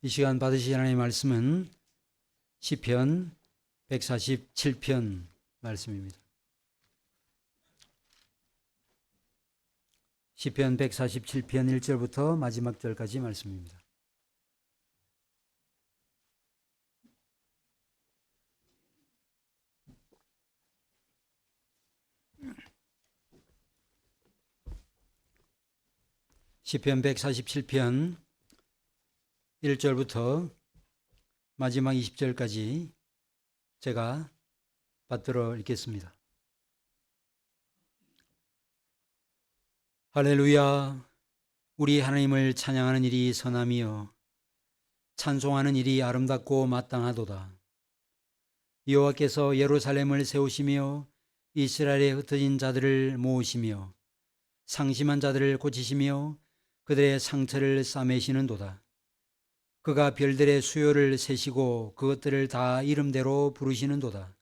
이 시간 받으실 하나님의 말씀은 시편 147편 말씀입니다. 시편 147편 1절부터 마지막 절까지 말씀입니다. 시편 147편 1절부터 마지막 20절까지 제가 받들어 읽겠습니다. 할렐루야. 우리 하나님을 찬양하는 일이 선함이요 찬송하는 일이 아름답고 마땅하도다. 여호와께서 예루살렘을 세우시며 이스라엘에 흩어진 자들을 모으시며 상심한 자들을 고치시며 그들의 상처를 싸매시는도다. 그가 별들의 수요를 세시고 그것들을 다 이름대로 부르시는도다.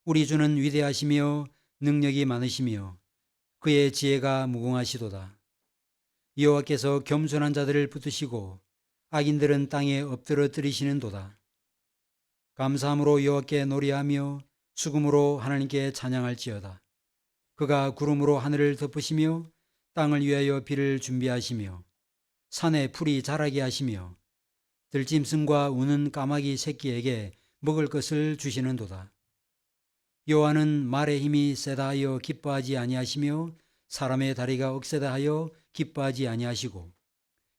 우리 주는 위대하시며 능력이 많으시며 그의 지혜가 무궁하시도다. 여호와께서 겸손한 자들을 붙드시고 악인들은 땅에 엎드러뜨리시는도다. 감사함으로 여호와께 노래하며 수금으로 하나님께 찬양할지어다. 그가 구름으로 하늘을 덮으시며 땅을 위하여 비를 준비하시며 산에 풀이 자라게 하시며 들짐승과 우는 까마귀 새끼에게 먹을 것을 주시는도다. 여호와는 말의 힘이 세다 하여 기뻐하지 아니하시며 사람의 다리가 억세다 하여 기뻐하지 아니하시고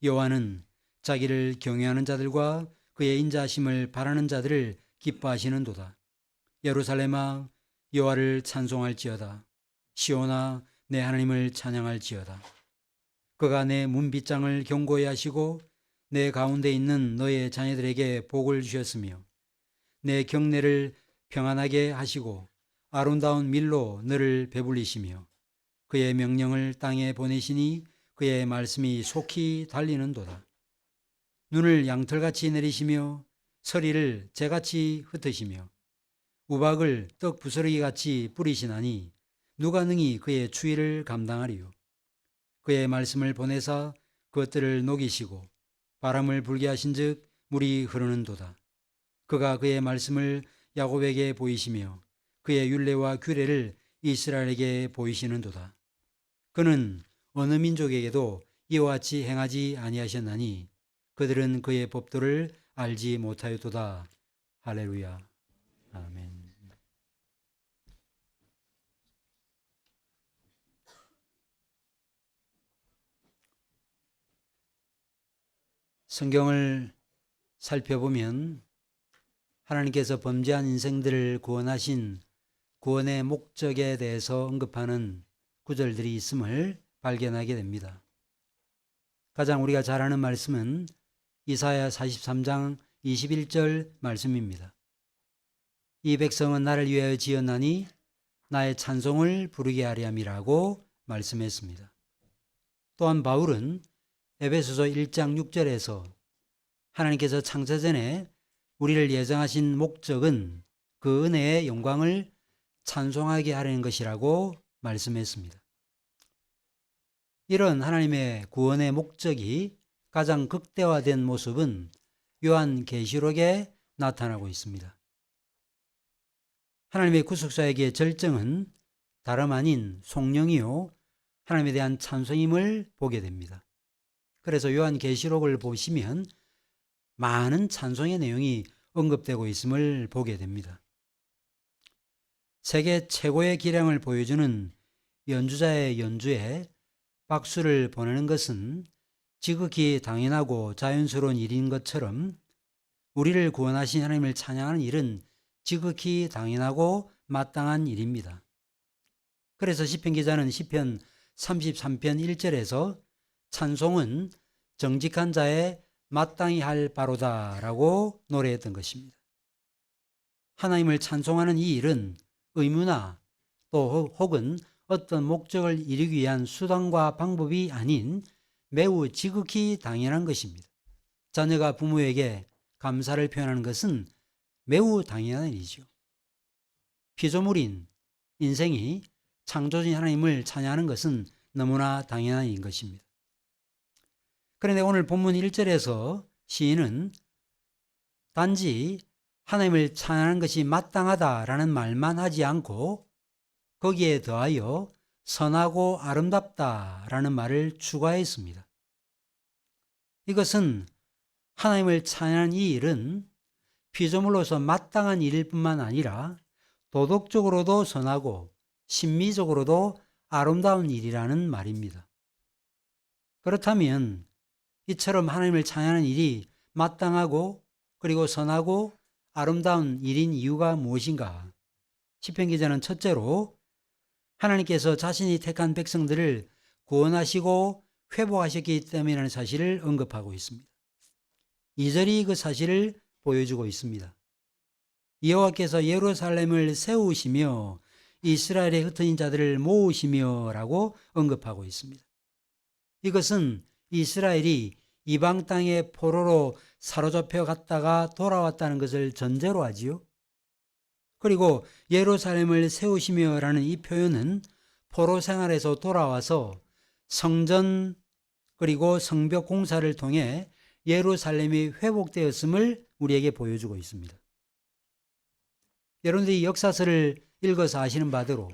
여호와는 자기를 경외하는 자들과 그의 인자하심을 바라는 자들을 기뻐하시는도다. 예루살렘아 여호와를 찬송할지어다. 시온아 내 하나님을 찬양할지어다. 그가 내 문빗장을 견고히 하시고 내 가운데 있는 너의 자녀들에게 복을 주셨으며 내 경내를 평안하게 하시고 아름다운 밀로 너를 배불리시며 그의 명령을 땅에 보내시니 그의 말씀이 속히 달리는도다. 눈을 양털같이 내리시며 서리를 재같이 흩으시며 우박을 떡 부스러기같이 뿌리시나니 누가 능히 그의 추위를 감당하리요. 그의 말씀을 보내사 그것들을 녹이시고 바람을 불게 하신즉 물이 흐르는도다. 그가 그의 말씀을 야곱에게 보이시며 그의 율례와 규례를 이스라엘에게 보이시는도다. 그는 어느 민족에게도 이와 같이 행하지 아니하셨나니 그들은 그의 법도를 알지 못하였도다. 할렐루야. 아멘. 성경을 살펴보면 하나님께서 범죄한 인생들을 구원하신 구원의 목적에 대해서 언급하는 구절들이 있음을 발견하게 됩니다. 가장 우리가 잘 아는 말씀은 이사야 43장 21절 말씀입니다. 이 백성은 나를 위하여 지었나니 나의 찬송을 부르게 하려 함이라고 말씀했습니다. 또한 바울은 에베소서 1장 6절에서 하나님께서 창세전에 우리를 예정하신 목적은 그 은혜의 영광을 찬송하게 하려는 것이라고 말씀했습니다. 이런 하나님의 구원의 목적이 가장 극대화된 모습은 요한계시록에 나타나고 있습니다. 하나님의 구속사역의 절정은 다름 아닌 성령이요 하나님에 대한 찬송임을 보게 됩니다. 그래서 요한계시록을 보시면 많은 찬송의 내용이 언급되고 있음을 보게 됩니다. 세계 최고의 기량을 보여주는 연주자의 연주에 박수를 보내는 것은 지극히 당연하고 자연스러운 일인 것처럼 우리를 구원하신 하나님을 찬양하는 일은 지극히 당연하고 마땅한 일입니다. 그래서 시편 기자는 시편 33편 1절에서 찬송은 정직한 자의 마땅히 할 바로다라고 노래했던 것입니다. 하나님을 찬송하는 이 일은 의무나 또 혹은 어떤 목적을 이루기 위한 수단과 방법이 아닌 매우 지극히 당연한 것입니다. 자녀가 부모에게 감사를 표현하는 것은 매우 당연한 일이죠. 피조물인 인생이 창조주인 하나님을 찬양하는 것은 너무나 당연한 일인 것입니다. 그런데 오늘 본문 1절에서 시인은 단지 하나님을 찬양하는 것이 마땅하다라는 말만 하지 않고 거기에 더하여 선하고 아름답다라는 말을 추가했습니다. 이것은 하나님을 찬양하는 이 일은 피조물로서 마땅한 일일 뿐만 아니라 도덕적으로도 선하고 심미적으로도 아름다운 일이라는 말입니다. 그렇다면 이처럼 하나님을 찬양하는 일이 마땅하고 그리고 선하고 아름다운 일인 이유가 무엇인가? 시편 기자는 첫째로 하나님께서 자신이 택한 백성들을 구원하시고 회복하셨기 때문이라는 사실을 언급하고 있습니다. 2절이 그 사실을 보여주고 있습니다. 여호와께서 예루살렘을 세우시며 이스라엘의 흩어진 자들을 모으시며 라고 언급하고 있습니다. 이것은 이스라엘이 이방 땅의 포로로 사로잡혀 갔다가 돌아왔다는 것을 전제로 하지요. 그리고 예루살렘을 세우시며 라는 이 표현은 포로 생활에서 돌아와서 성전 그리고 성벽 공사를 통해 예루살렘이 회복되었음을 우리에게 보여주고 있습니다. 여러분들이 역사서를 읽어서 아시는 바대로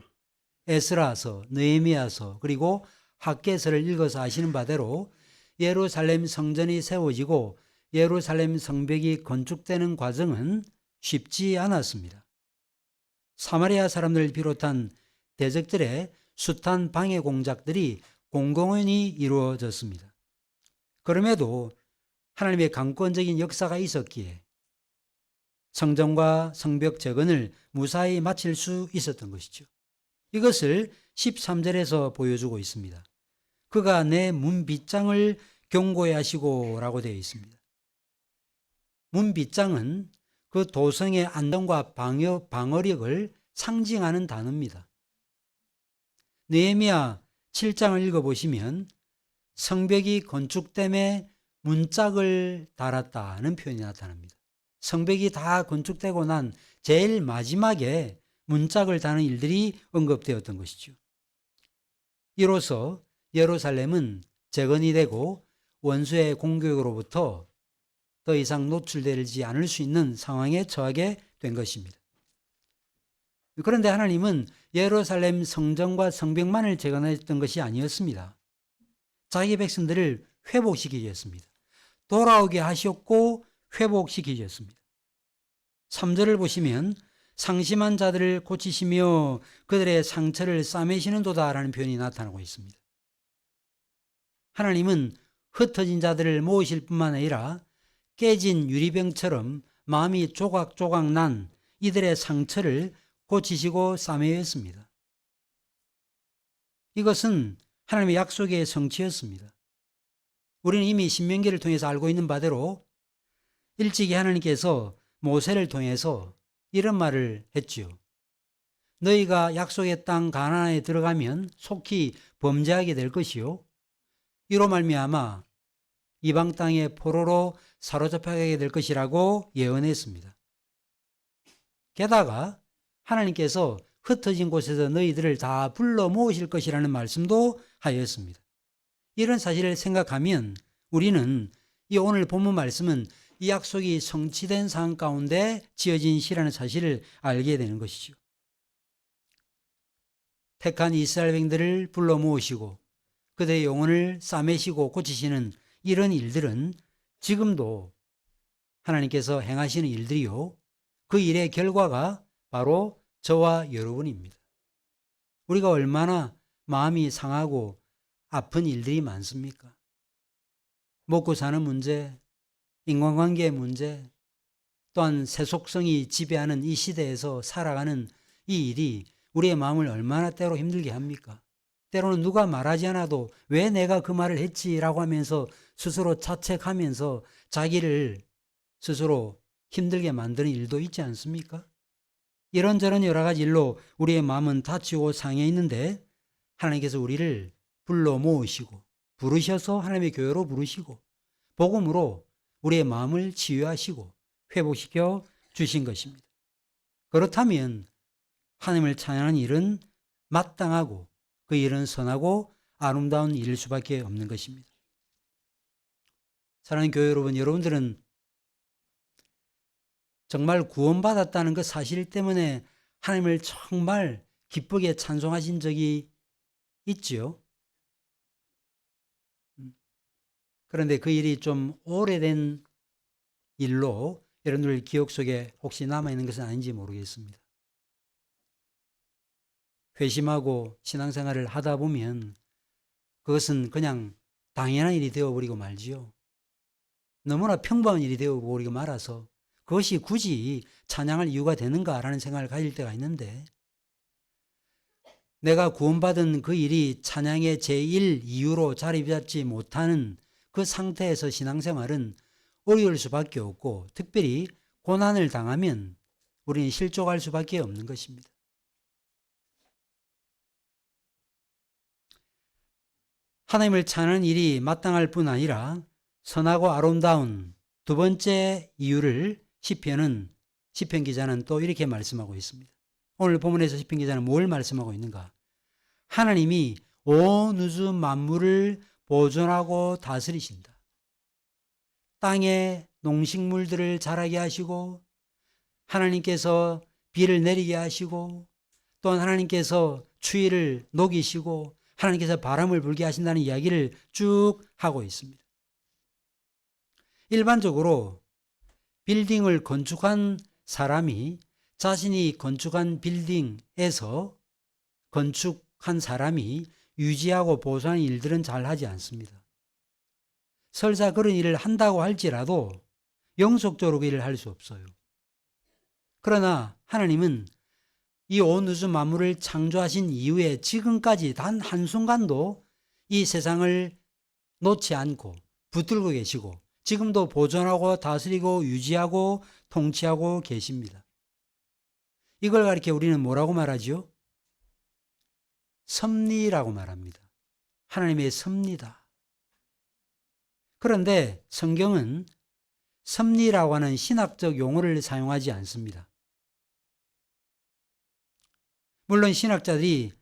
에스라서, 느헤미야서 그리고 학개서를 읽어서 아시는 바대로 예루살렘 성전이 세워지고 예루살렘 성벽이 건축되는 과정은 쉽지 않았습니다. 사마리아 사람들을 비롯한 대적들의 숱한 방해 공작들이 공공연히 이루어졌습니다. 그럼에도 하나님의 강권적인 역사가 있었기에 성전과 성벽 재건을 무사히 마칠 수 있었던 것이죠. 이것을 13절에서 보여주고 있습니다. 그가 내 문빗장을 견고히 하시고 라고 되어 있습니다. 문빗장은 그 도성의 안정과 방어력을 상징하는 단어입니다. 느헤미야 7장을 읽어보시면 성벽이 건축됨에 문짝을 달았다는 표현이 나타납니다. 성벽이 다 건축되고 난 제일 마지막에 문짝을 다는 일들이 언급되었던 것이죠. 이로써 예루살렘은 재건이 되고 원수의 공격으로부터 더 이상 노출되지 않을 수 있는 상황에 처하게 된 것입니다. 그런데 하나님은 예루살렘 성전과 성벽만을 재건했던 것이 아니었습니다. 자기 백성들을 회복시키셨습니다. 돌아오게 하셨고 회복시키셨습니다. 3절을 보시면 상심한 자들을 고치시며 그들의 상처를 싸매시는도다 라는 표현이 나타나고 있습니다. 하나님은 흩어진 자들을 모으실 뿐만 아니라 깨진 유리병처럼 마음이 조각조각 난 이들의 상처를 고치시고 싸매였습니다. 이것은 하나님의 약속의 성취였습니다. 우리는 이미 신명기를 통해서 알고 있는 바대로 일찍이 하나님께서 모세를 통해서 이런 말을 했지요. 너희가 약속의 땅 가나안에 들어가면 속히 범죄하게 될 것이요. 이로 말미암아 이방 땅의 포로로 사로잡혀가게 될 것이라고 예언했습니다. 게다가 하나님께서 흩어진 곳에서 너희들을 다 불러 모으실 것이라는 말씀도 하였습니다. 이런 사실을 생각하면 우리는 이 오늘 본문 말씀은 이 약속이 성취된 상황 가운데 지어진 시라는 사실을 알게 되는 것이죠. 택한 이스라엘 백성들을 불러 모으시고 그들의 영혼을 싸매시고 고치시는 이런 일들은 지금도 하나님께서 행하시는 일들이요. 그 일의 결과가 바로 저와 여러분입니다. 우리가 얼마나 마음이 상하고 아픈 일들이 많습니까? 먹고 사는 문제, 인간관계의 문제, 또한 세속성이 지배하는 이 시대에서 살아가는 이 일이 우리의 마음을 얼마나 때로 힘들게 합니까? 때로는 누가 말하지 않아도 왜 내가 그 말을 했지라고 하면서 스스로 자책하면서 자기를 스스로 힘들게 만드는 일도 있지 않습니까? 이런저런 여러 가지 일로 우리의 마음은 다치고 상해 있는데 하나님께서 우리를 불러 모으시고 부르셔서 하나님의 교회로 부르시고 복음으로 우리의 마음을 치유하시고 회복시켜 주신 것입니다. 그렇다면 하나님을 찬양하는 일은 마땅하고 그 일은 선하고 아름다운 일일 수밖에 없는 것입니다. 사랑하는 교회 여러분, 여러분들은 정말 구원받았다는 그 사실 때문에 하나님을 정말 기쁘게 찬송하신 적이 있지요. 그런데 그 일이 좀 오래된 일로 여러분들 기억 속에 혹시 남아있는 것은 아닌지 모르겠습니다. 회심하고 신앙생활을 하다 보면 그것은 그냥 당연한 일이 되어버리고 말지요. 너무나 평범한 일이 되어버리고 말아서 그것이 굳이 찬양할 이유가 되는가라는 생각을 가질 때가 있는데, 내가 구원받은 그 일이 찬양의 제1 이유로 자리 잡지 못하는 그 상태에서 신앙생활은 어려울 수밖에 없고, 특별히 고난을 당하면 우리는 실족할 수밖에 없는 것입니다. 하나님을 찬양하는 일이 마땅할 뿐 아니라 선하고 아름다운 두 번째 이유를 시편 기자는 또 이렇게 말씀하고 있습니다. 오늘 본문에서 시편 기자는 뭘 말씀하고 있는가? 하나님이 온 우주 만물을 보존하고 다스리신다. 땅에 농식물들을 자라게 하시고, 하나님께서 비를 내리게 하시고, 또한 하나님께서 추위를 녹이시고, 하나님께서 바람을 불게 하신다는 이야기를 쭉 하고 있습니다. 일반적으로 빌딩을 건축한 사람이 자신이 건축한 빌딩에서 건축한 사람이 유지하고 보수하는 일들은 잘 하지 않습니다. 설사 그런 일을 한다고 할지라도 영속적으로 그 일을 할 수 없어요. 그러나 하나님은 이 온 우주 만물을 창조하신 이후에 지금까지 단 한순간도 이 세상을 놓지 않고 붙들고 계시고, 지금도 보존하고 다스리고 유지하고 통치하고 계십니다. 이걸 가리켜 우리는 뭐라고 말하죠? 섭리라고 말합니다. 하나님의 섭리다. 그런데 성경은 섭리라고 하는 신학적 용어를 사용하지 않습니다. 물론 신학자들이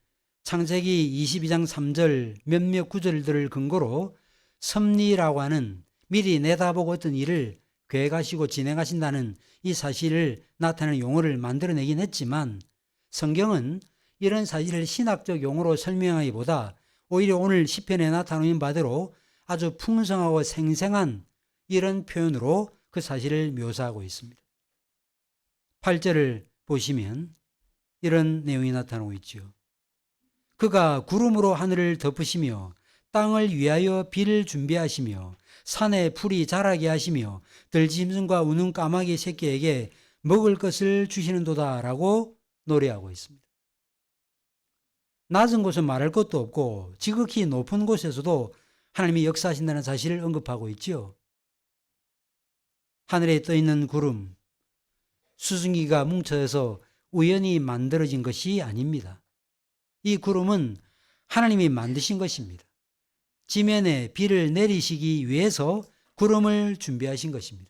창세기 22장 3절 몇몇 구절들을 근거로 섭리라고 하는 미리 내다보고 어떤 일을 계획하시고 진행하신다는 이 사실을 나타내는 용어를 만들어내긴 했지만, 성경은 이런 사실을 신학적 용어로 설명하기보다 오히려 오늘 시편에 나타나는 바대로 아주 풍성하고 생생한 이런 표현으로 그 사실을 묘사하고 있습니다. 8절을 보시면 이런 내용이 나타나고 있죠. 그가 구름으로 하늘을 덮으시며 땅을 위하여 비를 준비하시며 산에 풀이 자라게 하시며 들짐승과 우는 까마귀 새끼에게 먹을 것을 주시는도다라고 노래하고 있습니다. 낮은 곳은 말할 것도 없고 지극히 높은 곳에서도 하나님이 역사하신다는 사실을 언급하고 있죠. 하늘에 떠 있는 구름, 수증기가 뭉쳐서 우연히 만들어진 것이 아닙니다. 이 구름은 하나님이 만드신 것입니다. 지면에 비를 내리시기 위해서 구름을 준비하신 것입니다.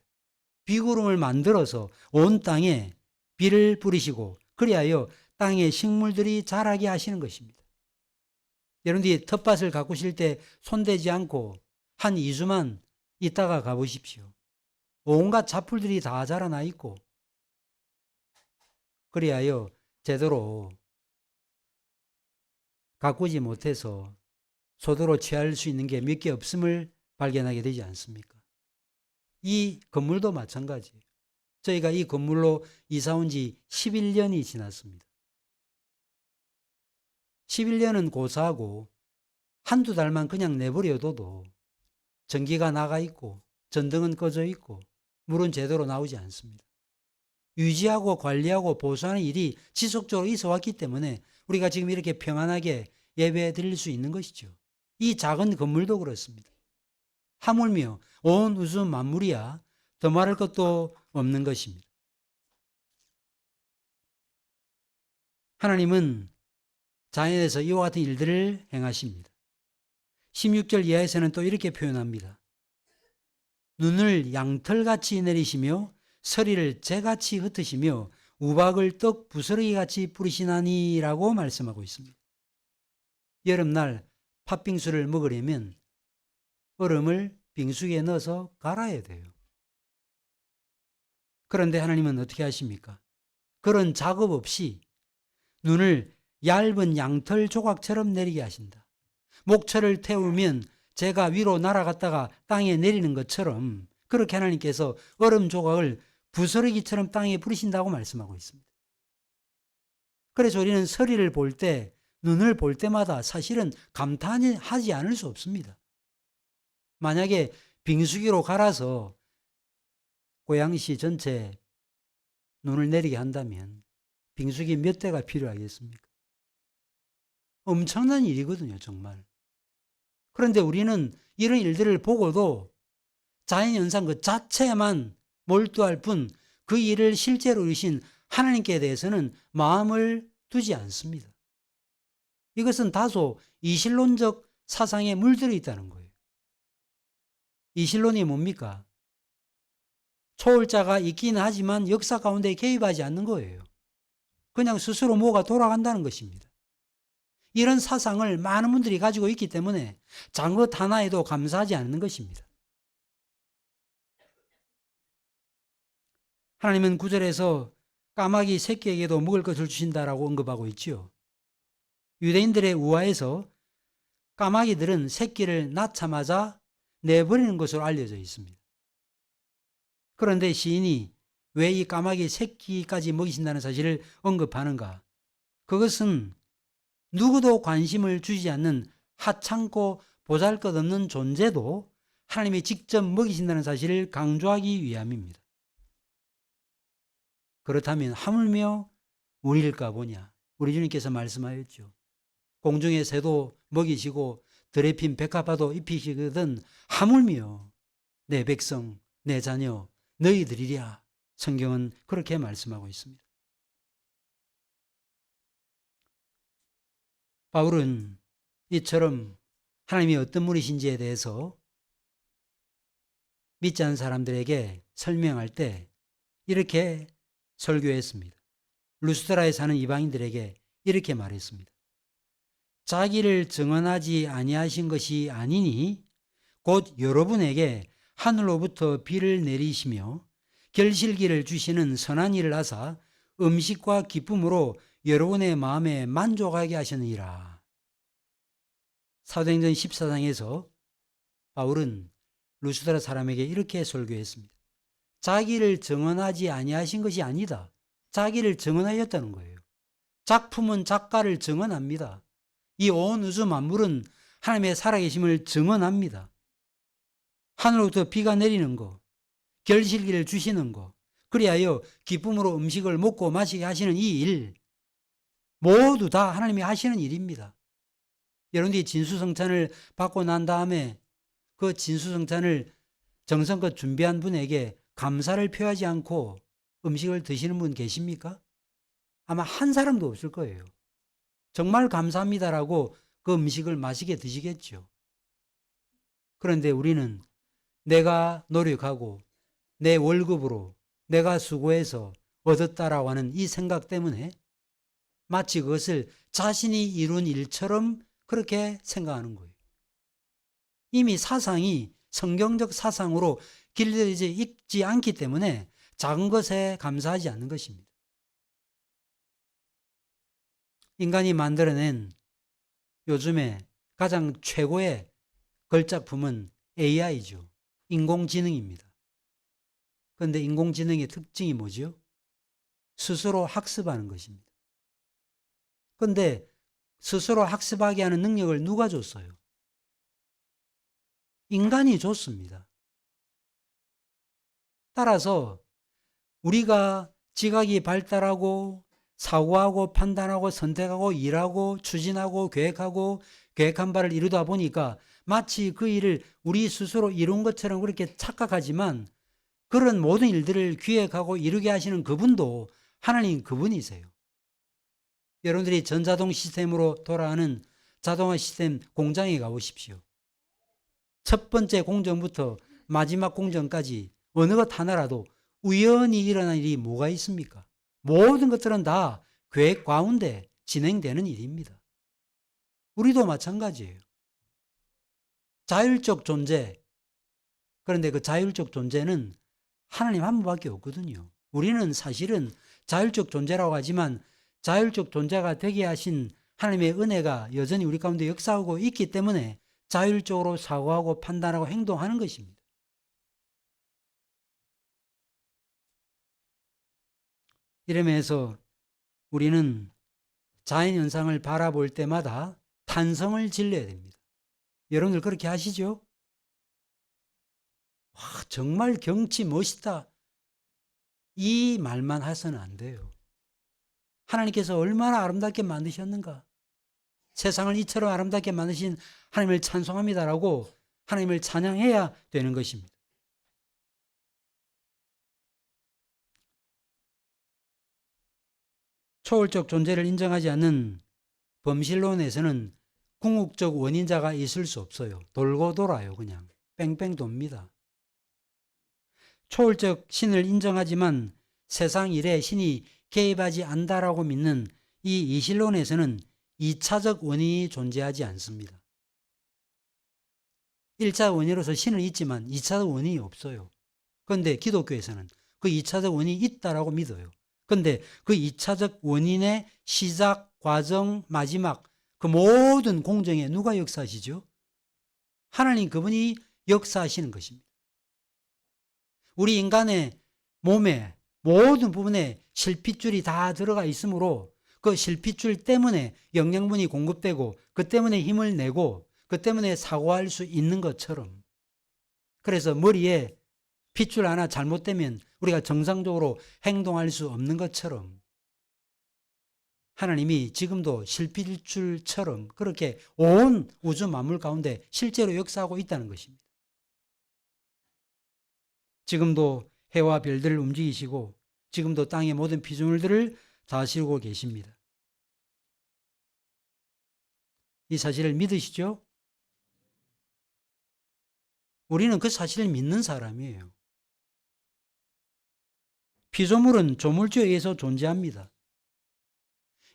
비구름을 만들어서 온 땅에 비를 뿌리시고, 그리하여 땅에 식물들이 자라게 하시는 것입니다. 여러분들이 텃밭을 가꾸실 때 손대지 않고 한 2주만 있다가 가보십시오. 온갖 잡풀들이 다 자라나 있고, 그리하여 제대로 가꾸지 못해서 소도로 취할 수 있는 게 몇 개 없음을 발견하게 되지 않습니까? 이 건물도 마찬가지예요. 저희가 이 건물로 이사 온 지 11년이 지났습니다. 11년은 고사하고 한두 달만 그냥 내버려둬도 전기가 나가 있고 전등은 꺼져 있고 물은 제대로 나오지 않습니다. 유지하고 관리하고 보수하는 일이 지속적으로 있어 왔기 때문에 우리가 지금 이렇게 평안하게 예배 드릴 수 있는 것이죠. 이 작은 건물도 그렇습니다. 하물며 온 우주 만물이야 더 말할 것도 없는 것입니다. 하나님은 자연에서 이와 같은 일들을 행하십니다. 16절 이하에서는 또 이렇게 표현합니다. 눈을 양털같이 내리시며 서리를 재같이 흩으시며 우박을 떡 부스러기같이 뿌리시나니라고 말씀하고 있습니다. 여름날 팥빙수를 먹으려면 얼음을 빙수기에 넣어서 갈아야 돼요. 그런데 하나님은 어떻게 하십니까? 그런 작업 없이 눈을 얇은 양털 조각처럼 내리게 하신다. 목철을 태우면 제가 위로 날아갔다가 땅에 내리는 것처럼 그렇게 하나님께서 얼음 조각을 부스러기처럼 땅에 부리신다고 말씀하고 있습니다. 그래서 우리는 서리를 볼 때, 눈을 볼 때마다 사실은 감탄하지 않을 수 없습니다. 만약에 빙수기로 갈아서 고양시 전체 눈을 내리게 한다면 빙수기 몇 대가 필요하겠습니까? 엄청난 일이거든요, 정말. 그런데 우리는 이런 일들을 보고도 자연현상 그 자체에만 몰두할 뿐 그 일을 실제로 이루신 하나님께 대해서는 마음을 두지 않습니다. 이것은 다소 이신론적 사상에 물들어 있다는 거예요. 이신론이 뭡니까? 초월자가 있기는 하지만 역사 가운데 개입하지 않는 거예요. 그냥 스스로 뭐가 돌아간다는 것입니다. 이런 사상을 많은 분들이 가지고 있기 때문에 작은 것 하나에도 감사하지 않는 것입니다. 하나님은 9절에서 까마귀 새끼에게도 먹을 것을 주신다라고 언급하고 있지요. 유대인들의 우화에서 까마귀들은 새끼를 낳자마자 내버리는 것으로 알려져 있습니다. 그런데 시인이 왜 이 까마귀 새끼까지 먹이신다는 사실을 언급하는가? 그것은 누구도 관심을 주지 않는 하찮고 보잘것없는 존재도 하나님이 직접 먹이신다는 사실을 강조하기 위함입니다. 그렇다면 하물며 우리일까 보냐? 우리 주님께서 말씀하였죠. 공중의 새도 먹이시고 들에 핀 백합화도 입히시거든 하물며 내 백성, 내 자녀, 너희들이랴. 성경은 그렇게 말씀하고 있습니다. 바울은 이처럼 하나님이 어떤 분이신지에 대해서 믿지 않는 사람들에게 설명할 때 이렇게 설교했습니다. 루스드라에 사는 이방인들에게 이렇게 말했습니다. 자기를 증언하지 아니하신 것이 아니니 곧 여러분에게 하늘로부터 비를 내리시며 결실기를 주시는 선한 일을 하사 음식과 기쁨으로 여러분의 마음에 만족하게 하셨느니라. 사도행전 14장에서 바울은 루스드라 사람에게 이렇게 설교했습니다. 자기를 증언하지 아니하신 것이 아니다. 자기를 증언하였다는 거예요. 작품은 작가를 증언합니다. 이 온 우주 만물은 하나님의 살아계심을 증언합니다. 하늘로부터 비가 내리는 거, 결실기를 주시는 거, 그리하여 기쁨으로 음식을 먹고 마시게 하시는 이 일, 모두 다 하나님이 하시는 일입니다. 여러분들이 진수성찬을 받고 난 다음에 그 진수성찬을 정성껏 준비한 분에게 감사를 표하지 않고 음식을 드시는 분 계십니까? 아마 한 사람도 없을 거예요. 정말 감사합니다라고 그 음식을 맛있게 드시겠죠. 그런데 우리는 내가 노력하고 내 월급으로 내가 수고해서 얻었다라고 하는 이 생각 때문에 마치 그것을 자신이 이룬 일처럼 그렇게 생각하는 거예요. 이미 사상이 성경적 사상으로 길들여져 있지 않기 때문에 작은 것에 감사하지 않는 것입니다. 인간이 만들어낸 요즘에 가장 최고의 걸작품은 AI죠. 인공지능입니다. 그런데 인공지능의 특징이 뭐죠? 스스로 학습하는 것입니다. 그런데 스스로 학습하게 하는 능력을 누가 줬어요? 인간이 줬습니다. 따라서 우리가 지각이 발달하고 사고하고 판단하고 선택하고 일하고 추진하고 계획하고 계획한 바를 이루다 보니까 마치 그 일을 우리 스스로 이룬 것처럼 그렇게 착각하지만 그런 모든 일들을 기획하고 이루게 하시는 그분도 하나님 그분이세요. 여러분들이 전자동 시스템으로 돌아가는 자동화 시스템 공장에 가보십시오. 첫 번째 공정부터 마지막 공정까지 어느 것 하나라도 우연히 일어난 일이 뭐가 있습니까? 모든 것들은 다 계획 가운데 진행되는 일입니다. 우리도 마찬가지예요. 자율적 존재, 그런데 그 자율적 존재는 하나님 한 분밖에 없거든요. 우리는 사실은 자율적 존재라고 하지만 자율적 존재가 되게 하신 하나님의 은혜가 여전히 우리 가운데 역사하고 있기 때문에 자율적으로 사고하고 판단하고 행동하는 것입니다. 이러면서 우리는 자연현상을 바라볼 때마다 탄성을 질러야 됩니다. 여러분들 그렇게 하시죠? 와, 정말 경치 멋있다. 이 말만 해서는 안 돼요. 하나님께서 얼마나 아름답게 만드셨는가. 세상을 이처럼 아름답게 만드신 하나님을 찬송합니다라고 하나님을 찬양해야 되는 것입니다. 초월적 존재를 인정하지 않는 범실론에서는 궁극적 원인자가 있을 수 없어요. 돌고 돌아요. 그냥 뺑뺑 돕니다. 초월적 신을 인정하지만 세상 일에 신이 개입하지 않는다라고 믿는 이 이실론에서는 2차적 원인이 존재하지 않습니다. 1차 원인으로서 신은 있지만 2차적 원인이 없어요. 그런데 기독교에서는 그 2차적 원인이 있다라고 믿어요. 그런데 그 2차적 원인의 시작, 과정, 마지막 그 모든 공정에 누가 역사하시죠? 하나님 그분이 역사하시는 것입니다. 우리 인간의 몸에 모든 부분에 실핏줄이 다 들어가 있으므로 그 실핏줄 때문에 영양분이 공급되고 그 때문에 힘을 내고 그 때문에 사고할 수 있는 것처럼, 그래서 머리에 핏줄 하나 잘못되면 우리가 정상적으로 행동할 수 없는 것처럼 하나님이 지금도 실핏줄처럼 그렇게 온 우주 만물 가운데 실제로 역사하고 있다는 것입니다. 지금도 해와 별들을 움직이시고 지금도 땅의 모든 피조물들을 다스리고 계십니다. 이 사실을 믿으시죠? 우리는 그 사실을 믿는 사람이에요. 피조물은 조물주에 의해서 존재합니다.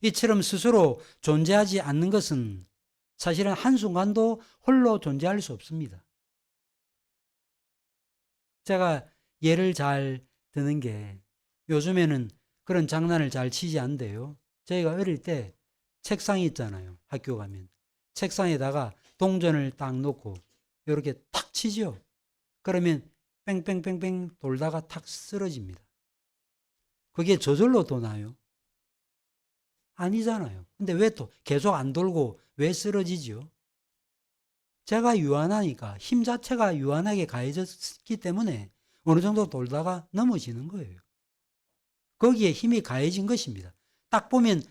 이처럼 스스로 존재하지 않는 것은 사실은 한순간도 홀로 존재할 수 없습니다. 제가 예를 잘 드는 게 요즘에는 그런 장난을 잘 치지 않는데요. 저희가 어릴 때 책상이 있잖아요. 학교 가면. 책상에다가 동전을 딱 놓고 이렇게 탁 치죠. 그러면 뺑뺑뺑뺑 돌다가 탁 쓰러집니다. 그게 저절로 도나요? 아니잖아요. 근데 왜 또 계속 안 돌고 왜 쓰러지죠? 제가 유한하니까 힘 자체가 유한하게 가해졌기 때문에 어느 정도 돌다가 넘어지는 거예요. 거기에 힘이 가해진 것입니다. 딱 보면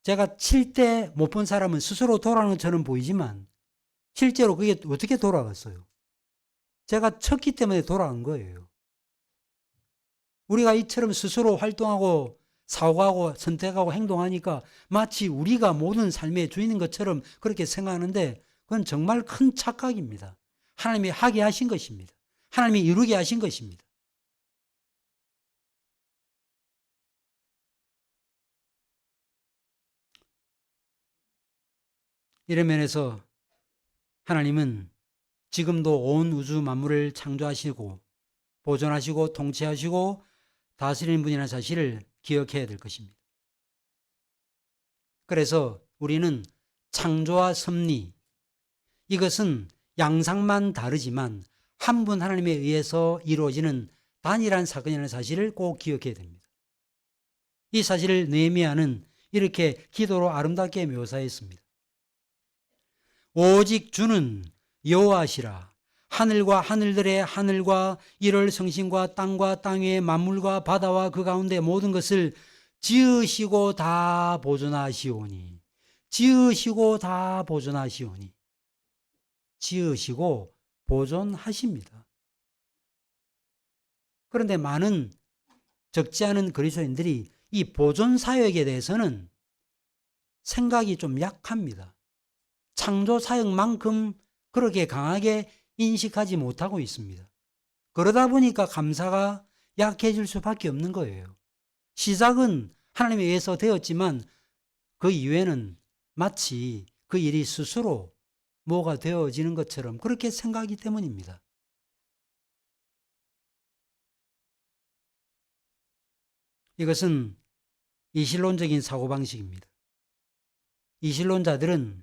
제가 칠 때 못 본 사람은 스스로 돌아가는 것처럼 보이지만 실제로 그게 어떻게 돌아갔어요? 제가 쳤기 때문에 돌아간 거예요. 우리가 이처럼 스스로 활동하고 사고하고 선택하고 행동하니까 마치 우리가 모든 삶의 주인인 것처럼 그렇게 생각하는데 그건 정말 큰 착각입니다. 하나님이 하게 하신 것입니다. 하나님이 이루게 하신 것입니다. 이런 면에서 하나님은 지금도 온 우주 만물을 창조하시고 보존하시고 통치하시고 다스리는 분이라는 사실을 기억해야 될 것입니다. 그래서 우리는 창조와 섭리, 이것은 양상만 다르지만 한 분 하나님에 의해서 이루어지는 단일한 사건이라는 사실을 꼭 기억해야 됩니다. 이 사실을 느헤미야는 이렇게 기도로 아름답게 묘사했습니다. 오직 주는 여호와시라. 하늘과 하늘들의 하늘과 이럴 성신과 땅과 땅 위의 만물과 바다와 그 가운데 모든 것을 지으시고 다 보존하시오니. 지으시고 다 보존하시오니. 지으시고 보존하십니다. 그런데 많은 적지 않은 그리스도인들이 이 보존 사역에 대해서는 생각이 좀 약합니다. 창조 사역만큼 그렇게 강하게 인식하지 못하고 있습니다. 그러다 보니까 감사가 약해질 수밖에 없는 거예요. 시작은 하나님에 의해서 되었지만 그 이후에는 마치 그 일이 스스로 뭐가 되어지는 것처럼 그렇게 생각하기 때문입니다. 이것은 이신론적인 사고방식입니다. 이신론자들은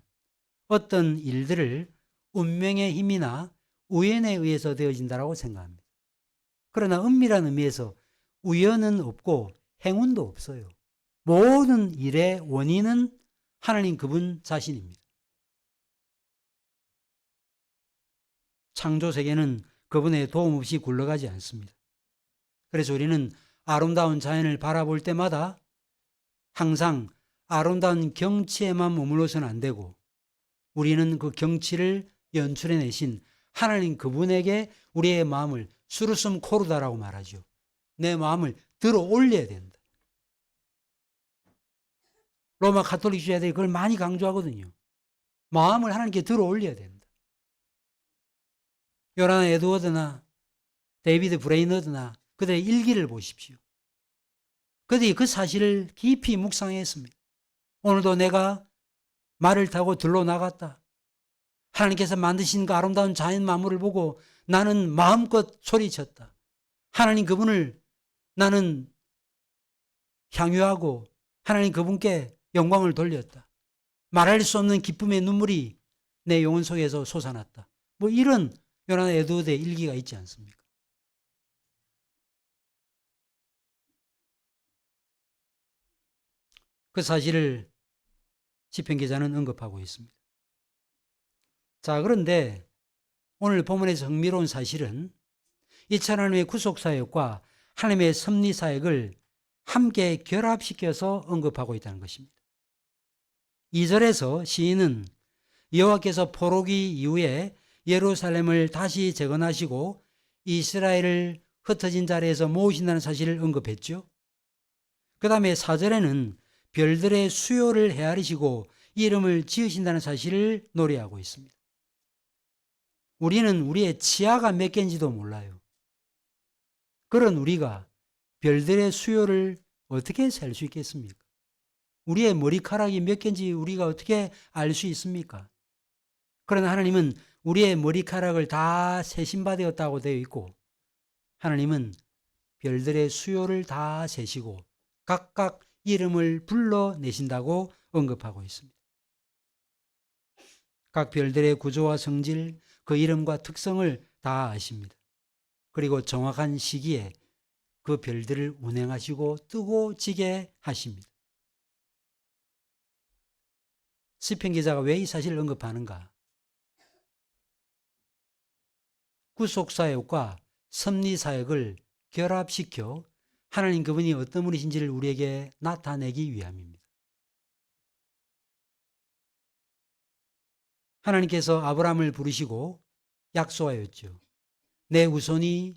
어떤 일들을 운명의 힘이나 우연에 의해서 되어진다고 생각합니다. 그러나 은밀한 의미에서 우연은 없고 행운도 없어요. 모든 일의 원인은 하나님 그분 자신입니다. 창조 세계는 그분의 도움 없이 굴러가지 않습니다. 그래서 우리는 아름다운 자연을 바라볼 때마다 항상 아름다운 경치에만 머물러서는 안 되고 우리는 그 경치를 연출해 내신 하나님 그분에게 우리의 마음을 수르슴 코르다라고 말하죠. 내 마음을 들어 올려야 된다. 로마 가톨릭 주자들이 그걸 많이 강조하거든요. 마음을 하나님께 들어 올려야 된다. 요나나 에드워드나 데이비드 브레이너드나 그들의 일기를 보십시오. 그들이 그 사실을 깊이 묵상했습니다. 오늘도 내가 말을 타고 들로 나갔다. 하나님께서 만드신 그 아름다운 자연 만물을 보고 나는 마음껏 소리쳤다. 하나님 그분을 나는 향유하고 하나님 그분께 영광을 돌렸다. 말할 수 없는 기쁨의 눈물이 내 영혼 속에서 솟아났다. 뭐 이런 요나나 에드워드의 일기가 있지 않습니까? 그 사실을 시편 기자는 언급하고 있습니다. 자, 그런데 오늘 본문에서 흥미로운 사실은 이천 하나님의 구속사역과 하나님의 섭리사역을 함께 결합시켜서 언급하고 있다는 것입니다. 2절에서 시인은 여호와께서 포로기 이후에 예루살렘을 다시 재건하시고 이스라엘을 흩어진 자리에서 모으신다는 사실을 언급했죠. 그 다음에 4절에는 별들의 수요를 헤아리시고 이름을 지으신다는 사실을 노래하고 있습니다. 우리는 우리의 치아가 몇 개인지도 몰라요. 그런 우리가 별들의 수요를 어떻게 셀 수 있겠습니까? 우리의 머리카락이 몇 개인지 우리가 어떻게 알 수 있습니까? 그러나 하나님은 우리의 머리카락을 다 세신바 되었다고 되어 있고 하나님은 별들의 수요를 다 세시고 각각 이름을 불러내신다고 언급하고 있습니다. 각 별들의 구조와 성질, 그 이름과 특성을 다 아십니다. 그리고 정확한 시기에 그 별들을 운행하시고 뜨고 지게 하십니다. 시편 기자가 왜 이 사실을 언급하는가? 구속사역과 섭리사역을 결합시켜 하나님 그분이 어떤 분이신지를 우리에게 나타내기 위함입니다. 하나님께서 아브라함을 부르시고 약속하였죠. 내 후손이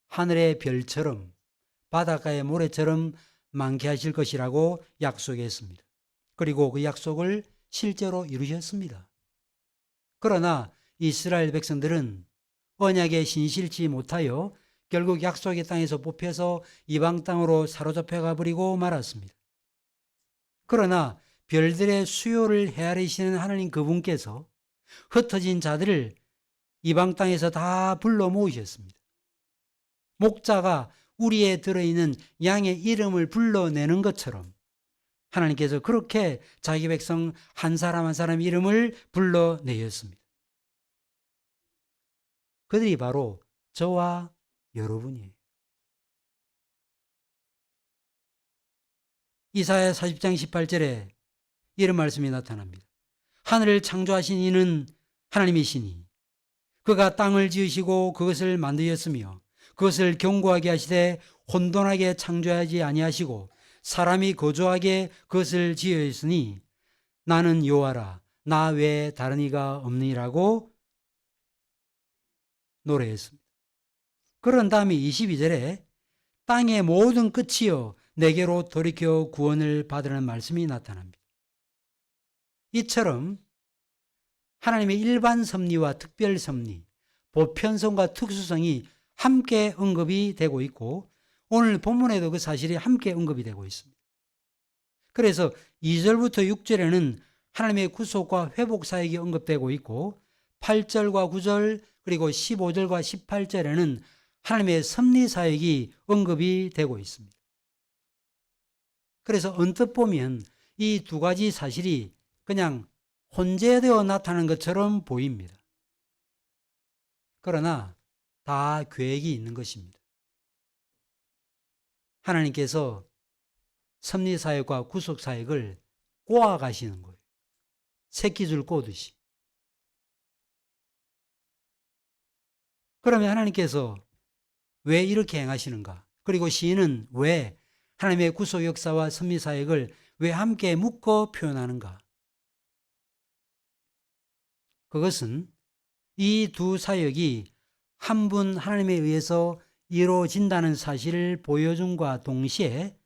하늘의 별처럼 바닷가의 모래처럼 많게 하실 것이라고 약속했습니다. 그리고 그 약속을 실제로 이루셨습니다. 그러나 이스라엘 백성들은 언약에 신실치 못하여 결국 약속의 땅에서 뽑혀서 이방 땅으로 사로잡혀 가버리고 말았습니다. 그러나 별들의 수요를 헤아리시는 하나님 그분께서 흩어진 자들을 이방 땅에서 다 불러 모으셨습니다. 목자가 우리에 들어있는 양의 이름을 불러내는 것처럼 하나님께서 그렇게 자기 백성 한 사람 한 사람 이름을 불러내셨습니다. 그들이 바로 저와 여러분이에요. 이사야 40장 18절에 이런 말씀이 나타납니다. 하늘을 창조하신 이는 하나님이시니 그가 땅을 지으시고 그것을 만드셨으며 그것을 견고하게 하시되 혼돈하게 창조하지 아니하시고 사람이 거주하게 그것을 지으셨으니 나는 여호와라 나 외에 다른 이가 없느니라고 노래했습니다. 그런 다음에 22절에 땅의 모든 끝이여 내게로 돌이켜 구원을 받으라는 말씀이 나타납니다. 이처럼 하나님의 일반 섭리와 특별 섭리, 보편성과 특수성이 함께 언급이 되고 있고 오늘 본문에도 그 사실이 함께 언급이 되고 있습니다. 그래서 2절부터 6절에는 하나님의 구속과 회복 사역이 언급되고 있고 8절과 9절 그리고 15절과 18절에는 하나님의 섭리 사역이 언급이 되고 있습니다. 그래서 언뜻 보면 이 두 가지 사실이 그냥 혼재되어 나타나는 것처럼 보입니다. 그러나 다 계획이 있는 것입니다. 하나님께서 섭리사역과 구속사역을 꼬아가시는 거예요. 새끼줄 꼬듯이. 그러면 하나님께서 왜 이렇게 행하시는가? 그리고 시인은 왜 하나님의 구속 역사와 섭리사역을 왜 함께 묶어 표현하는가? 그것은 이 두 사역이 한 분 하나님에 의해서 이루어진다는 사실을 보여줌과 동시에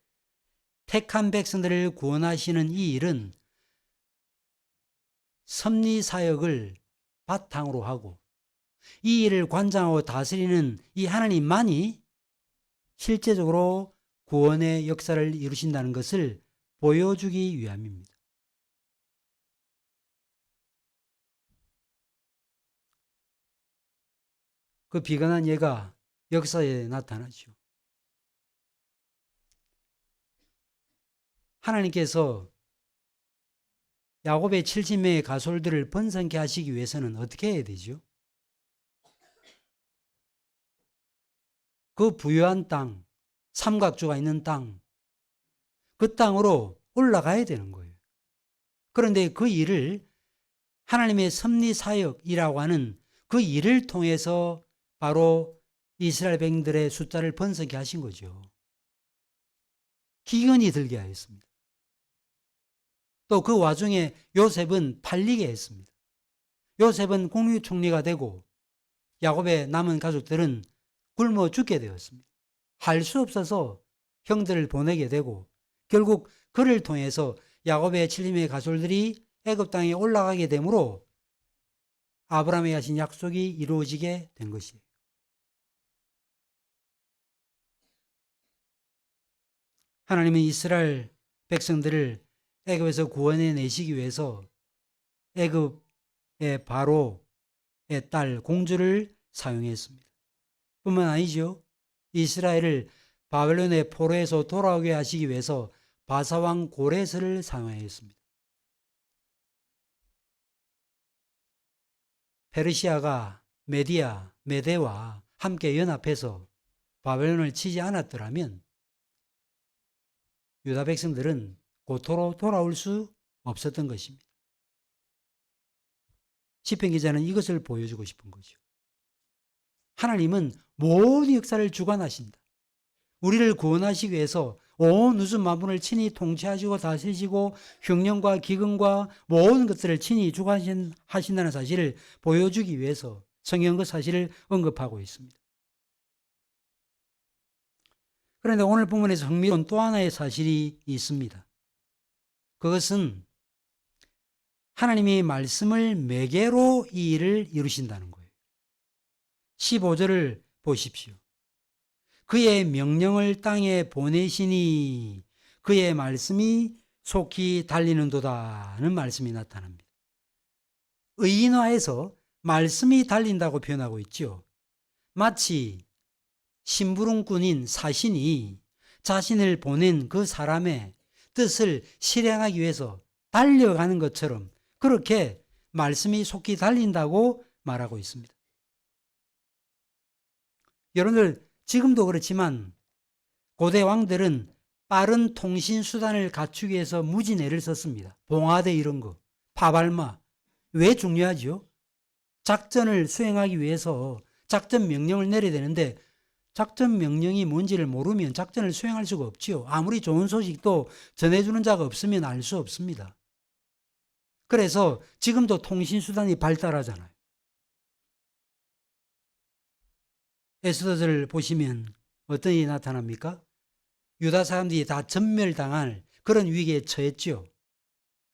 택한 백성들을 구원하시는 이 일은 섭리사역을 바탕으로 하고 이 일을 관장하고 다스리는 이 하나님만이 실제적으로 구원의 역사를 이루신다는 것을 보여주기 위함입니다. 그 비관한 예가 역사에 나타나죠. 하나님께서 야곱의 70명의 가솔들을 번성케 하시기 위해서는 어떻게 해야 되죠? 그 부유한 땅, 삼각주가 있는 땅, 그 땅으로 올라가야 되는 거예요. 그런데 그 일을 하나님의 섭리사역이라고 하는 그 일을 통해서 바로 이스라엘 백성들의 숫자를 번성케 하신 거죠. 기근이 들게 하였습니다. 또 그 와중에 요셉은 팔리게 했습니다. 요셉은 국유총리가 되고 야곱의 남은 가족들은 굶어 죽게 되었습니다. 할 수 없어서 형들을 보내게 되고 결국 그를 통해서 야곱의 70명의 가솔들이 애굽 땅에 올라가게 되므로 아브라함에게 하신 약속이 이루어지게 된 것이에요. 하나님은 이스라엘 백성들을 애굽에서 구원해 내시기 위해서 애굽의 바로의 딸 공주를 사용했습니다. 뿐만 아니죠. 이스라엘을 바벨론의 포로에서 돌아오게 하시기 위해서 바사왕 고레스를 사용하였습니다. 페르시아가 메대와 함께 연합해서 바벨론을 치지 않았더라면 유다 백성들은 고토로 돌아올 수 없었던 것입니다. 시편 기자는 이것을 보여주고 싶은 거죠. 하나님은 모든 역사를 주관하신다. 우리를 구원하시기 위해서 온 우주 만물을 친히 통치하시고 다스리시고 흉년과 기근과 모든 것들을 친히 주관하신다는 사실을 보여주기 위해서 성경 그 사실을 언급하고 있습니다. 그런데 오늘 본문에서 흥미로운 또 하나의 사실이 있습니다. 그것은 하나님이 말씀을 매개로 이 일을 이루신다는 거예요. 15절을 보십시오. 그의 명령을 땅에 보내시니 그의 말씀이 속히 달리는도다는 말씀이 나타납니다. 의인화해서 말씀이 달린다고 표현하고 있죠. 마치 심부름꾼인 사신이 자신을 보낸 그 사람의 뜻을 실행하기 위해서 달려가는 것처럼 그렇게 말씀이 속히 달린다고 말하고 있습니다. 여러분들 지금도 그렇지만 고대 왕들은 빠른 통신 수단을 갖추기 위해서 무지내를 썼습니다. 봉화대 이런 거, 파발마. 왜 중요하죠? 작전을 수행하기 위해서 작전 명령을 내려야 되는데 작전 명령이 뭔지를 모르면 작전을 수행할 수가 없지요. 아무리 좋은 소식도 전해주는 자가 없으면 알 수 없습니다. 그래서 지금도 통신수단이 발달하잖아요. 에스더서를 보시면 어떤 일이 나타납니까? 유다 사람들이 다 전멸당할 그런 위기에 처했죠.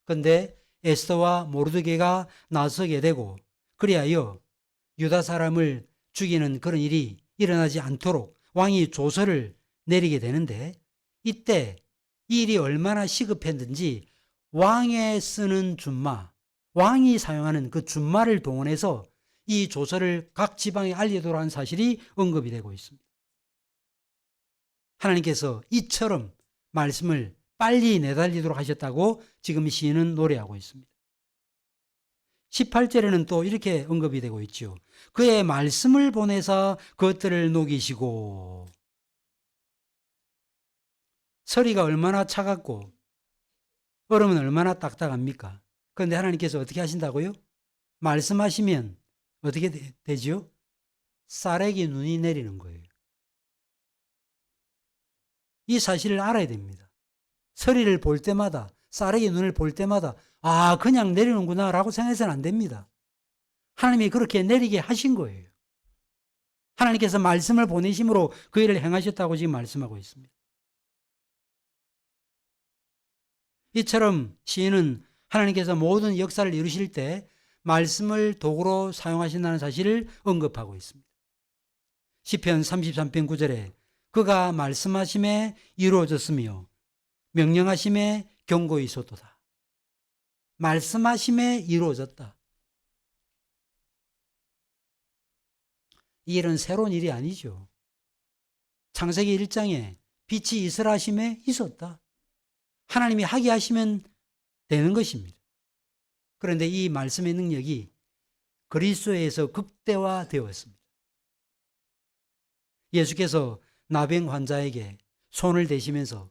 그런데 에스더와 모르드게가 나서게 되고 그리하여 유다 사람을 죽이는 그런 일이 일어나지 않도록 왕이 조서를 내리게 되는데 이때 이 일이 얼마나 시급했는지 왕에 쓰는 준마, 왕이 사용하는 그 준마를 동원해서 이 조서를 각 지방에 알리도록 한 사실이 언급이 되고 있습니다. 하나님께서 이처럼 말씀을 빨리 내달리도록 하셨다고 지금 시인은 노래하고 있습니다. 18절에는 또 이렇게 언급이 되고 있죠. 그의 말씀을 보내사 그것들을 녹이시고. 서리가 얼마나 차갑고 얼음은 얼마나 딱딱합니까? 그런데 하나님께서 어떻게 하신다고요? 말씀하시면 어떻게 되지요? 쌀에게 눈이 내리는 거예요. 이 사실을 알아야 됩니다. 서리를 볼 때마다, 쌀에게 눈을 볼 때마다 아, 그냥 내리는구나 라고 생각해서는 안 됩니다. 하나님이 그렇게 내리게 하신 거예요. 하나님께서 말씀을 보내심으로 그 일을 행하셨다고 지금 말씀하고 있습니다. 이처럼 시인은 하나님께서 모든 역사를 이루실 때 말씀을 도구로 사용하신다는 사실을 언급하고 있습니다. 시편 33편 9절에 그가 말씀하심에 이루어졌으며 명령하심에 경고히 있었도다. 말씀하심에 이루어졌다. 이 일은 새로운 일이 아니죠. 창세기 1장에 빛이 있으라 하심에 있었다. 하나님이 하게 하시면 되는 것입니다. 그런데 이 말씀의 능력이 그리스도에서 극대화되었습니다. 예수께서 나병 환자에게 손을 대시면서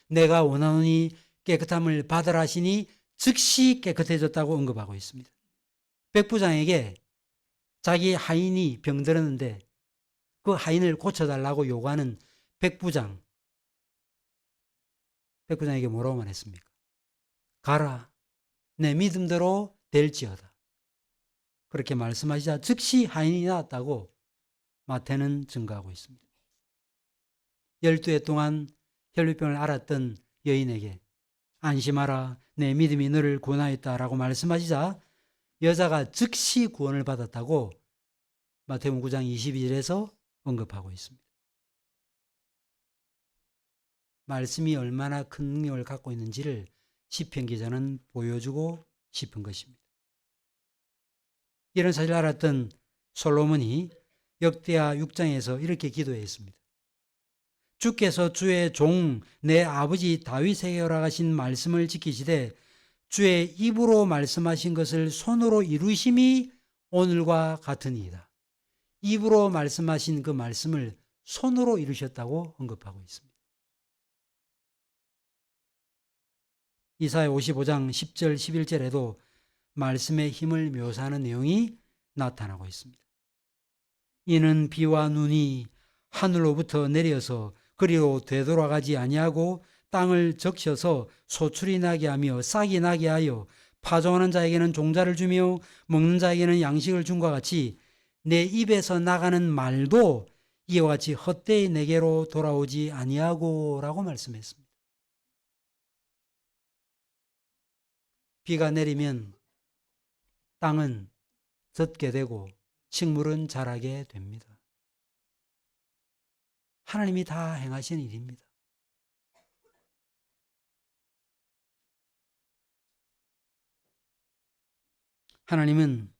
내가 원하노니 깨끗함을 받으라 하시니 즉시 깨끗해졌다고 언급하고 있습니다. 백부장에게 자기 하인이 병들었는데 그 하인을 고쳐달라고 요구하는 백부장에게 뭐라고 말했습니까? 가라, 내 믿음대로 될지어다. 그렇게 말씀하시자 즉시 하인이 나았다고 마태는 증거하고 있습니다. 12해 동안 혈루병을 앓았던 여인에게 안심하라, 내 믿음이 너를 구원하였다라고 말씀하시자 여자가 즉시 구원을 받았다고 마태복음 9장 22절에서 언급하고 있습니다. 말씀이 얼마나 큰 능력을 갖고 있는지를 시편 기자는 보여주고 싶은 것입니다. 이런 사실을 알았던 솔로몬이 역대하 6장에서 이렇게 기도했습니다. 주께서 주의 종 내 아버지 다윗에게 허락하신 말씀을 지키시되 주의 입으로 말씀하신 것을 손으로 이루심이 오늘과 같으니이다. 입으로 말씀하신 그 말씀을 손으로 이루셨다고 언급하고 있습니다. 이사야 55장 10절 11절에도 말씀의 힘을 묘사하는 내용이 나타나고 있습니다. 이는 비와 눈이 하늘로부터 내려서 그리로 되돌아가지 아니하고 땅을 적셔서 소출이 나게 하며 싹이 나게 하여 파종하는 자에게는 종자를 주며 먹는 자에게는 양식을 준 것 같이 내 입에서 나가는 말도 이와 같이 헛되이 내게로 돌아오지 아니하고 라고 말씀했습니다. 비가 내리면 땅은 젖게 되고 식물은 자라게 됩니다. 하나님이 다 행하신 일입니다. 하나님은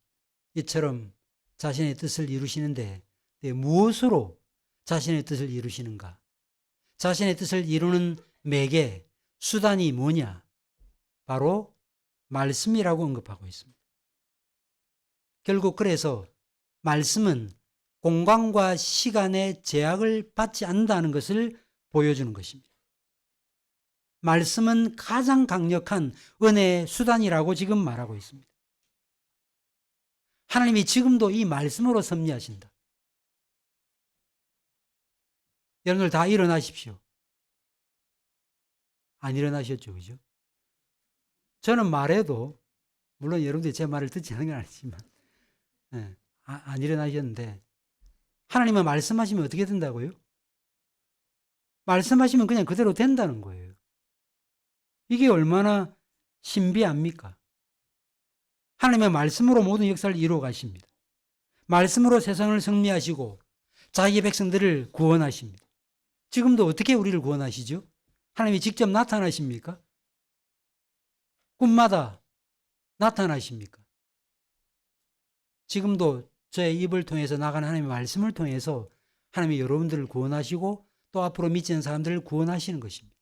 이처럼 자신의 뜻을 이루시는데 무엇으로 자신의 뜻을 이루시는가? 자신의 뜻을 이루는 매개, 수단이 뭐냐? 바로 말씀이라고 언급하고 있습니다. 결국 그래서 말씀은 공간과 시간의 제약을 받지 않는다는 것을 보여주는 것입니다. 말씀은 가장 강력한 은혜의 수단이라고 지금 말하고 있습니다. 하나님이 지금도 이 말씀으로 섭리하신다. 여러분들 다 일어나십시오. 안 일어나셨죠, 그죠? 저는 말해도 물론 여러분들이 제 말을 듣지 않는 건 아니지만 안 일어나셨는데 하나님은 말씀하시면 어떻게 된다고요? 말씀하시면 그냥 그대로 된다는 거예요. 이게 얼마나 신비합니까? 하나님의 말씀으로 모든 역사를 이루어 가십니다. 말씀으로 세상을 승리하시고 자기 백성들을 구원하십니다. 지금도 어떻게 우리를 구원하시죠? 하나님이 직접 나타나십니까? 꿈마다 나타나십니까? 지금도 저의 입을 통해서 나가는 하나님의 말씀을 통해서 하나님이 여러분들을 구원하시고 또 앞으로 믿지 않는 사람들을 구원하시는 것입니다.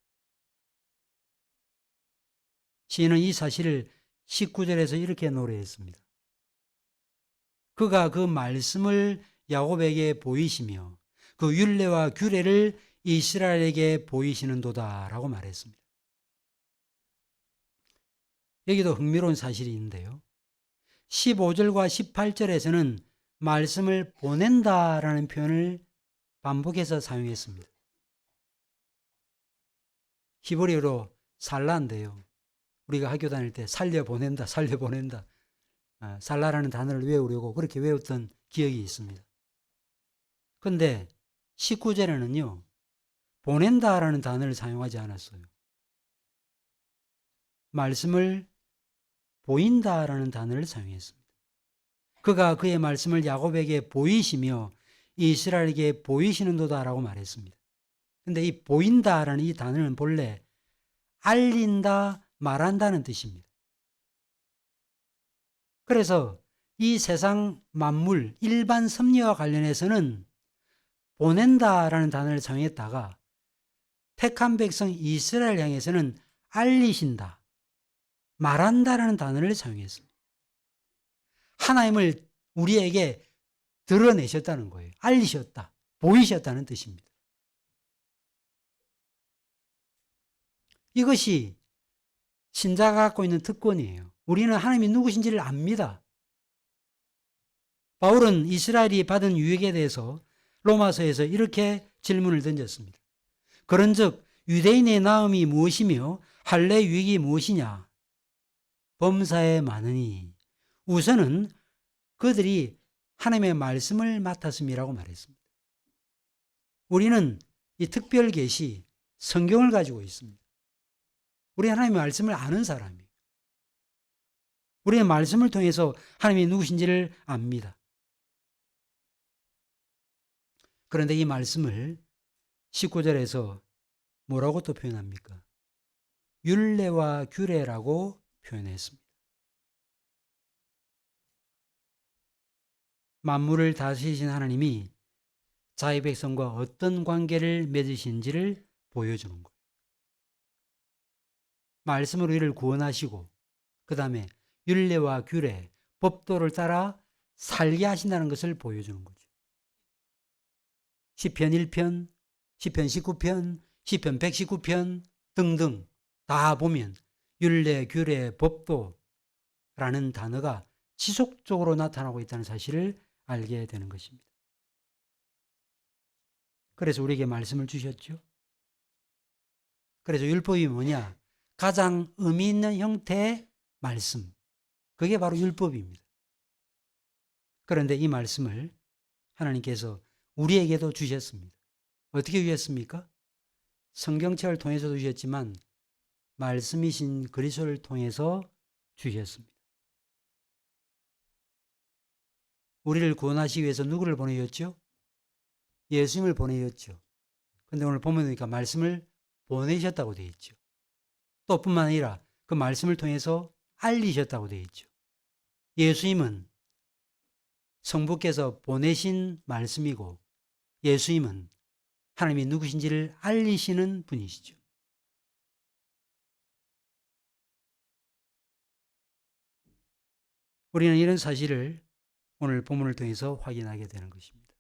시인은 이 사실을 19절에서 이렇게 노래했습니다. 그가 그 말씀을 야곱에게 보이시며 그 율례와 규례를 이스라엘에게 보이시는도다 라고 말했습니다. 여기도 흥미로운 사실이 있는데요. 15절과 18절에서는 말씀을 보낸다라는 표현을 반복해서 사용했습니다. 히브리어로 살라인데요. 우리가 학교 다닐 때 살려보낸다, 살려보낸다. 살라라는 단어를 외우려고 그렇게 외웠던 기억이 있습니다. 그런데 19절에는요. 보낸다라는 단어를 사용하지 않았어요. 말씀을 보인다라는 단어를 사용했습니다. 그가 그의 말씀을 야곱에게 보이시며 이스라엘에게 보이시는도다라고 말했습니다. 근데 이 보인다라는 이 단어는 본래 알린다, 말한다는 뜻입니다. 그래서 이 세상 만물, 일반 섭리와 관련해서는 보낸다라는 단어를 사용했다가 택한 백성 이스라엘 향해서는 알리신다, 말한다라는 단어를 사용했습니다. 하나님을 우리에게 드러내셨다는 거예요. 알리셨다, 보이셨다는 뜻입니다. 이것이 신자가 갖고 있는 특권이에요. 우리는 하나님이 누구신지를 압니다. 바울은 이스라엘이 받은 유익에 대해서 로마서에서 이렇게 질문을 던졌습니다. 그런즉 유대인의 나음이 무엇이며 할례 유익이 무엇이냐? 범사에 많으니 우선은 그들이 하나님의 말씀을 맡았음이라고 말했습니다. 우리는 이 특별 계시 성경을 가지고 있습니다. 우리 하나님의 말씀을 아는 사람이에요. 우리의 말씀을 통해서 하나님이 누구신지를 압니다. 그런데 이 말씀을 19절에서 뭐라고 또 표현합니까? 율례와 규례라고 표현했습니다. 만물을 다스리신 하나님이 자기 백성과 어떤 관계를 맺으신지를 보여주는 거예요. 말씀으로 이를 구원하시고 그 다음에 율례와 규례, 법도를 따라 살게 하신다는 것을 보여주는 거죠. 시편 1편, 시편 19편, 시편 119편 등등 다 보면 율례, 규례, 법도라는 단어가 지속적으로 나타나고 있다는 사실을 알게 되는 것입니다. 그래서 우리에게 말씀을 주셨죠. 그래서 율법이 뭐냐? 가장 의미 있는 형태의 말씀. 그게 바로 율법입니다. 그런데 이 말씀을 하나님께서 우리에게도 주셨습니다. 어떻게 주셨습니까? 성경책을 통해서도 주셨지만 말씀이신 그리스도를 통해서 주셨습니다. 우리를 구원하시기 위해서 누구를 보내셨죠? 예수님을 보내셨죠. 그런데 오늘 보니까 말씀을 보내셨다고 되어 있죠. 또 뿐만 아니라 그 말씀을 통해서 알리셨다고 되어 있죠. 예수님은 성부께서 보내신 말씀이고 예수님은 하나님이 누구신지를 알리시는 분이시죠. 우리는 이런 사실을 오늘 본문을 통해서 확인하게 되는 것입니다.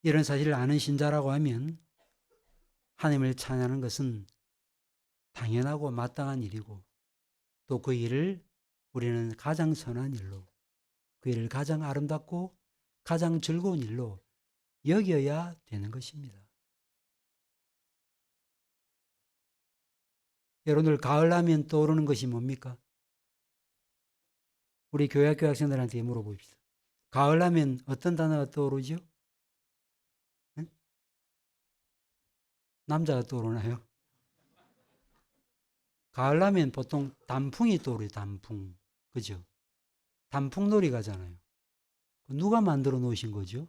이런 사실을 아는 신자라고 하면 하나님을 찬양하는 것은 당연하고 마땅한 일이고 또 그 일을 우리는 가장 선한 일로, 그 일을 가장 아름답고 가장 즐거운 일로 여겨야 되는 것입니다. 여러분들 가을하면 떠오르는 것이 뭡니까? 우리 교회학교 학생들한테 물어봅시다. 가을하면 어떤 단어가 떠오르죠? 응? 남자가 떠오르나요? 가을하면 보통 단풍이 떠오르요. 단풍. 그죠? 단풍놀이 가잖아요. 누가 만들어 놓으신 거죠?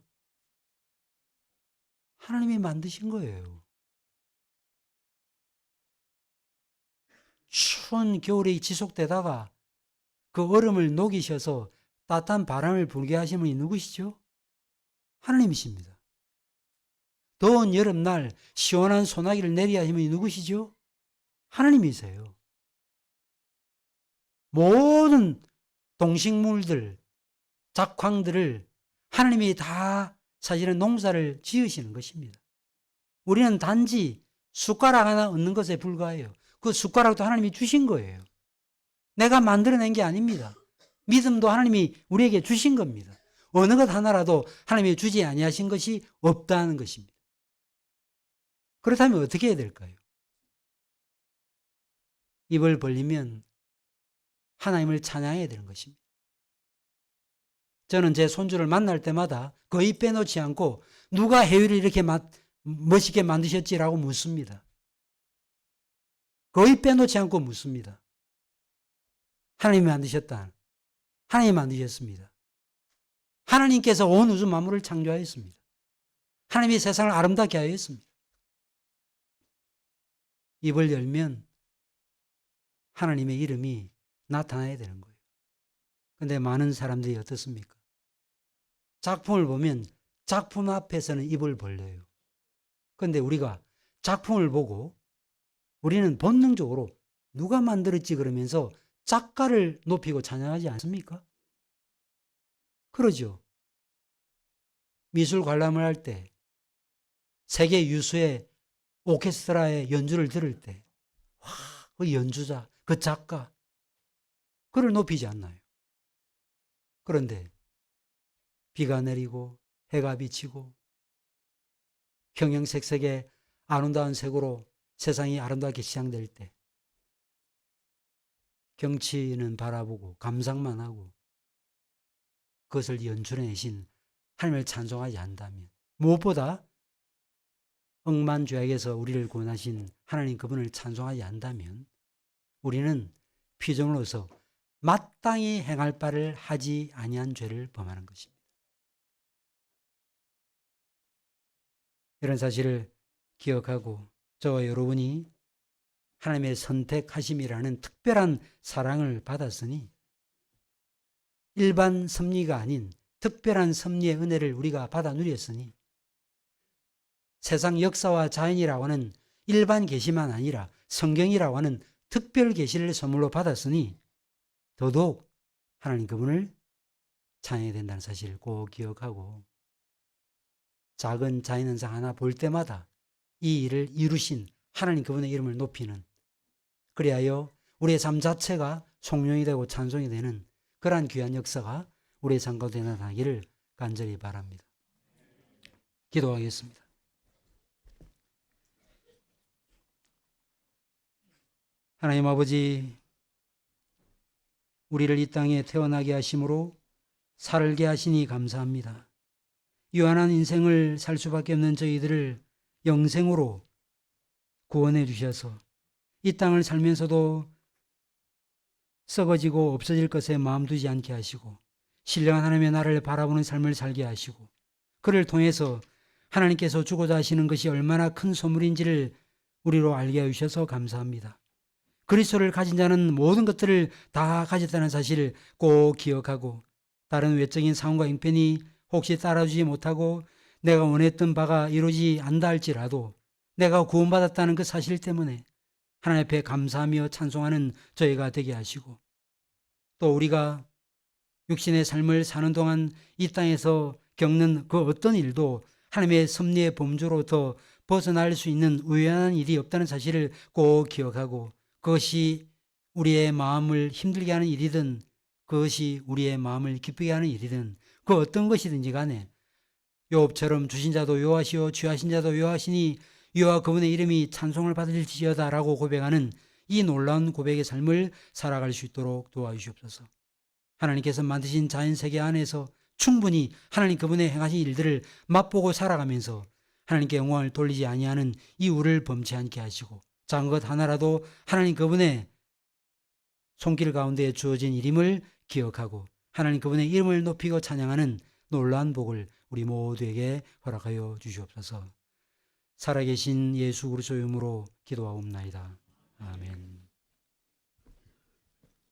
하나님이 만드신 거예요. 추운 겨울이 지속되다가 그 얼음을 녹이셔서 따뜻한 바람을 불게 하시는 분이 누구시죠? 하나님이십니다. 더운 여름날 시원한 소나기를 내리게 하시는 분이 누구시죠? 하나님이세요. 모든 동식물들, 작황들을 하나님이 다 사실은 농사를 지으시는 것입니다. 우리는 단지 숟가락 하나 얻는 것에 불과해요. 그 숟가락도 하나님이 주신 거예요. 내가 만들어낸 게 아닙니다. 믿음도 하나님이 우리에게 주신 겁니다. 어느 것 하나라도 하나님이 주지 아니하신 것이 없다는 것입니다. 그렇다면 어떻게 해야 될까요? 입을 벌리면 하나님을 찬양해야 되는 것입니다. 저는 제 손주를 만날 때마다 거의 빼놓지 않고 누가 해유를 이렇게 멋있게 만드셨지라고 묻습니다. 거의 빼놓지 않고 묻습니다. 하나님이 만드셨다. 하나님이 만드셨습니다. 하나님께서 온 우주 만물을 창조하였습니다. 하나님이 세상을 아름답게 하였습니다. 입을 열면 하나님의 이름이 나타나야 되는 거예요. 그런데 많은 사람들이 어떻습니까? 작품을 보면 작품 앞에서는 입을 벌려요. 그런데 우리가 작품을 보고 우리는 본능적으로 누가 만들었지 그러면서 작가를 높이고 찬양하지 않습니까? 그러죠. 미술 관람을 할 때 세계 유수의 오케스트라의 연주를 들을 때 와, 그 연주자, 그 작가 그를 높이지 않나요? 그런데 비가 내리고 해가 비치고 형형색색의 아름다운 색으로 세상이 아름답게 시장될 때 경치는 바라보고 감상만 하고 그것을 연출해내신 하나님을 찬송하지 않는다면 무엇보다 억만죄악에서 우리를 구원하신 하나님 그분을 찬송하지 않는다면 우리는 피조물로서 마땅히 행할 바를 하지 아니한 죄를 범하는 것입니다. 이런 사실을 기억하고 저와 여러분이 하나님의 선택하심이라는 특별한 사랑을 받았으니 일반 섭리가 아닌 특별한 섭리의 은혜를 우리가 받아 누렸으니 세상 역사와 자연이라고 하는 일반 계시만 아니라 성경이라고 하는 특별 계시를 선물로 받았으니 더더욱 하나님 그분을 찬양해야 된다는 사실을 꼭 기억하고 작은 자연현상 하나 볼 때마다 이 일을 이루신 하나님 그분의 이름을 높이는 그리하여 우리의 삶 자체가 송영이 되고 찬송이 되는 그러한 귀한 역사가 우리의 삶 가운데 나타나기를 간절히 바랍니다. 기도하겠습니다. 하나님 아버지, 우리를 이 땅에 태어나게 하심으로 살게 하시니 감사합니다. 유한한 인생을 살 수밖에 없는 저희들을 영생으로 구원해 주셔서 이 땅을 살면서도 썩어지고 없어질 것에 마음 두지 않게 하시고 신령한 하나님의 나라를 바라보는 삶을 살게 하시고 그를 통해서 하나님께서 주고자 하시는 것이 얼마나 큰 소물인지를 우리로 알게 해주셔서 감사합니다. 그리스도를 가진 자는 모든 것들을 다 가졌다는 사실을 꼭 기억하고 다른 외적인 상황과 형편이 혹시 따라주지 못하고 내가 원했던 바가 이루어지지 않다 할지라도 내가 구원받았다는 그 사실 때문에 하나님 앞에 감사하며 찬송하는 저희가 되게 하시고 또 우리가 육신의 삶을 사는 동안 이 땅에서 겪는 그 어떤 일도 하나님의 섭리의 범주로부터 벗어날 수 있는 우연한 일이 없다는 사실을 꼭 기억하고 그것이 우리의 마음을 힘들게 하는 일이든 그것이 우리의 마음을 기쁘게 하는 일이든 그 어떤 것이든지 간에 욥처럼 주신 자도 여호와시오 취하신 자도 여호와시니 여호와 그분의 이름이 찬송을 받을지어다라고 고백하는 이 놀라운 고백의 삶을 살아갈 수 있도록 도와주시옵소서. 하나님께서 만드신 자연세계 안에서 충분히 하나님 그분의 행하신 일들을 맛보고 살아가면서 하나님께 영광을 돌리지 아니하는 이유를 범치 않게 하시고 작은 것 하나라도 하나님 그분의 손길 가운데 주어진 이름을 기억하고 하나님 그분의 이름을 높이고 찬양하는 놀라운 복을 우리 모두에게 허락하여 주시옵소서. 살아계신 예수 그리스도의 이름으로 기도하옵나이다. 아멘.